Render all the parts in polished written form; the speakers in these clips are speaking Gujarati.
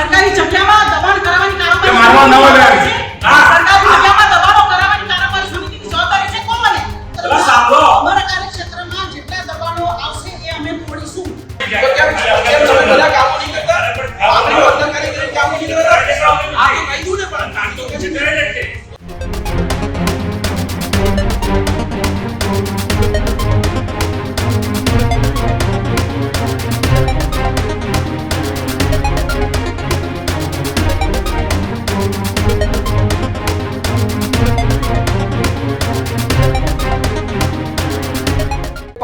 સરકારી જગ્યામાં દબાણ કરાવવાની કારોબારી મારવા ન હોય સરકારી જગ્યામાં દબાણો કરાવવાની કારોબારી સમિતિની જવાબદારી છે કોણ મને સાંભળો અમારા કાર્યક્ષેત્રમાં જેટલા દબાણો આવશે એ અમે તોડીશું તો કેમ બધા કામો નહીં કરતા આપણે વર્તન કરી કામો નહીં કરતા આ તો કહી દઉં ને પણ કામ તો કે છે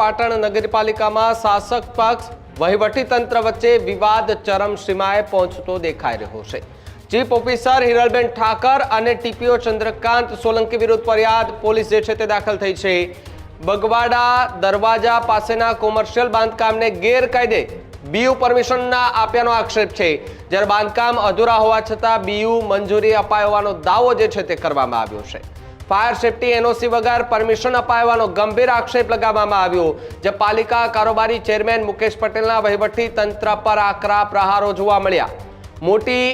પાટણ નગરપાલિકામાં શાસક પક્ષ વહીવટી તંત્ર વચ્ચે વિવાદ ચરમસીમાએ પહોંચતો દેખાઈ રહ્યો છે. ચીફ ઓફિસર હિરલબેન ઠાકર અને ટીપીઓ ચંદ્રકાંત સોલંકી વિરુદ્ધ ફરિયાદ પોલીસ જે છે તે દાખલ થઈ છે. બગવાડા દરવાજા પાસેના કોમર્શિયલ બાંધકામને ગેરકાયદે બીયુ પરમિશન ના આપ્યાનો આક્ષેપ છે, જ્યારે બાંધકામ અધૂરા હોવા છતાં બીયુ મંજૂરી અપાય હોવાનો દાવો જે છે તે કરવામાં આવ્યો છે. ફાયર સેફટી એનઓસી વગર પરમિશન અપાવવાનો ગંભીર આક્ષેપ લગાવવામાં આવ્યો, જે પાલિકા કારોબારી ચેરમેન મુકેશ પટેલના વહીવટી તંત્ર પર આકરા પ્રહારો જોવા મળ્યા. મોટી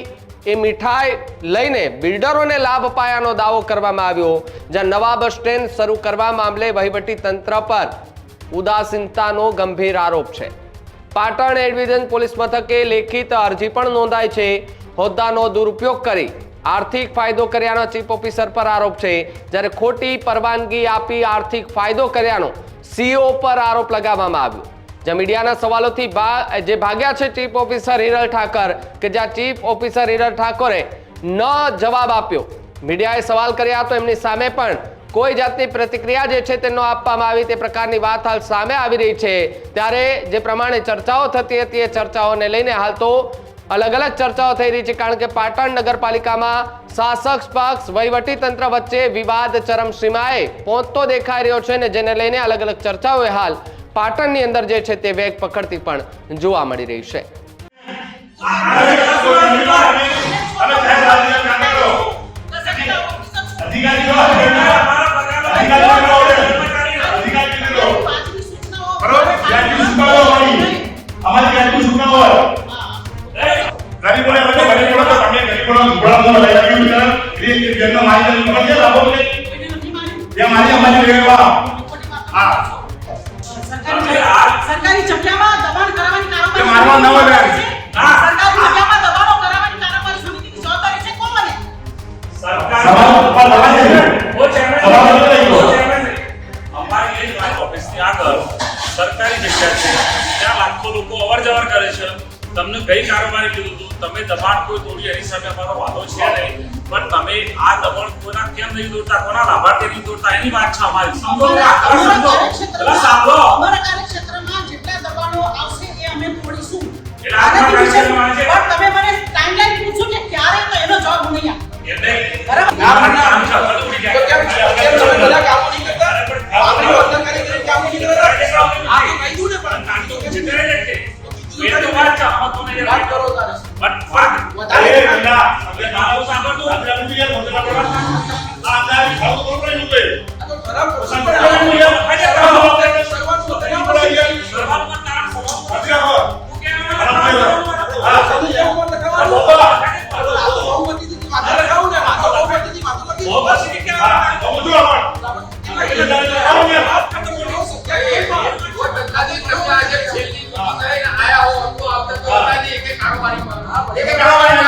એ મીઠાઈ લઈને બિલ્ડરોને લાભ અપાયાનો દાવો કરવામાં આવ્યો, જ્યાં નવા બસ સ્ટેન્ડ શરૂ કરવા મામલે વહીવટી તંત્ર પર ઉદાસીનતાનો ગંભીર આરોપ છે. પાટણ એ ડિવિઝન પોલીસ મથકે લેખિત અરજી પણ નોંધાઈ છે. હોદ્દાનો દુરુપયોગ કરી આર્થિક ફાયદો કર્યાનો ચીફ ઓફિસર પર આરોપ છે, જ્યારે ખોટી પરવાનગી આપી આર્થિક ફાયદો કર્યાનો સીઓ પર આરોપ લગાવવામાં આવ્યો. જ્યાં મીડિયાના સવાલોથી જે ભાગ્યા છે ચીફ ઓફિસર હિરલ ઠાકર, કે જ્યાં ચીફ ઓફિસર હિરલ ઠાકોરે ન જવાબ આપ્યો. મીડિયાએ સવાલ કર્યા તો એમની સામે પણ કોઈ જાતની પ્રતિક્રિયા જે છે તે ન આપવામાં આવી, તે પ્રકારની વાત હાલ સામે આવી રહી છે. ત્યારે જે પ્રમાણે ચર્ચાઓ થતી હતી એ ચર્ચાઓને લઈને હાલ તો અલગ અલગ ચર્ચાઓ થઈ રહી છે, કારણ કે પાટણ નગરપાલિકામાં શાસક પક્ષ વહીવટી તંત્ર વચ્ચે વિવાદ ચરમસીમાએ પહોંચતો દેખાઈ રહ્યો છે, ને જેને લઈને અલગ અલગ ચર્ચાઓ હાલ પાટણની અંદર જે છે તે વેગ પકડતી પણ જોવા મળી રહી છે. ગરીબોને તો તમે ગરીબોનો ઘોડાનો લઈ આવ્યું છે એ જેનો મારી નંબર છે લાભો કે જે મારી લેવા હા સરકારી જગ્યામાં દબાણ કરાવવાની કારોબારી મારવા ન હોય સરકારી જગ્યામાં દબાણો કરાવવાની કારોબારી સમિતિની જવાબદારી છે કોણ મને સવાલ ઉપર લગાડે છે ઓ ચેરમેન સવાલ અમારી એ ઓફિસની આગળ સરકારી જગ્યા છે, ત્યાં લાખો લોકો અવરજવર કરે છે. તમને કઈ કારોબારી કીધું હતું, તમે દબાણ કોઈ તોડી એની સામે અમારો વાદો છે નહીં, પણ તમે આ દબાણ કોના કેમ નહીં તોડતા, કોના લાભાર્થી નહીં તોડતા એની વાત છે અમારી. સાંભળો અમારા કાર્યક્ષેત્રમાં જેટલા દબાણો આવશે એ અમે તોડીશું. એટલે આ કાર્યક્ષેત્રમાં છે, પણ તમે મને ટાઈમલાઈન પૂછો કે ક્યારે, તો એનો જવાબ હું નહીં આપું. એટલે બરાબર તો કેમ તમે બધા કામો નહીં કરતા આપણે વર્તન કરી કામો નહીં કરતા આ તો કહી દઉં ને પણ કામ તો કે છે એ તો વાત છે, આમાં તો નહીં વાત કરો તારે પણ વાત વધારે ના આપણે મારો સાંભળો આપણે મુજે મોટે પડવા આ આપણે ખાવ તો કોઈ નહીં કે આ તો ખરાબ સંપર્ક પ્રસંગ મુજે આજે શરૂઆત તો કરી સર્વાત્મક કારણ અચ્છા હો આ સમજી જાવ મત લખાવાનું આ તો બહુમતીથી વાત લખાવું ને આ તો બહુમતીથી વાત લખી બહુ બસી કે હા તો બધું આપણ કારોબારી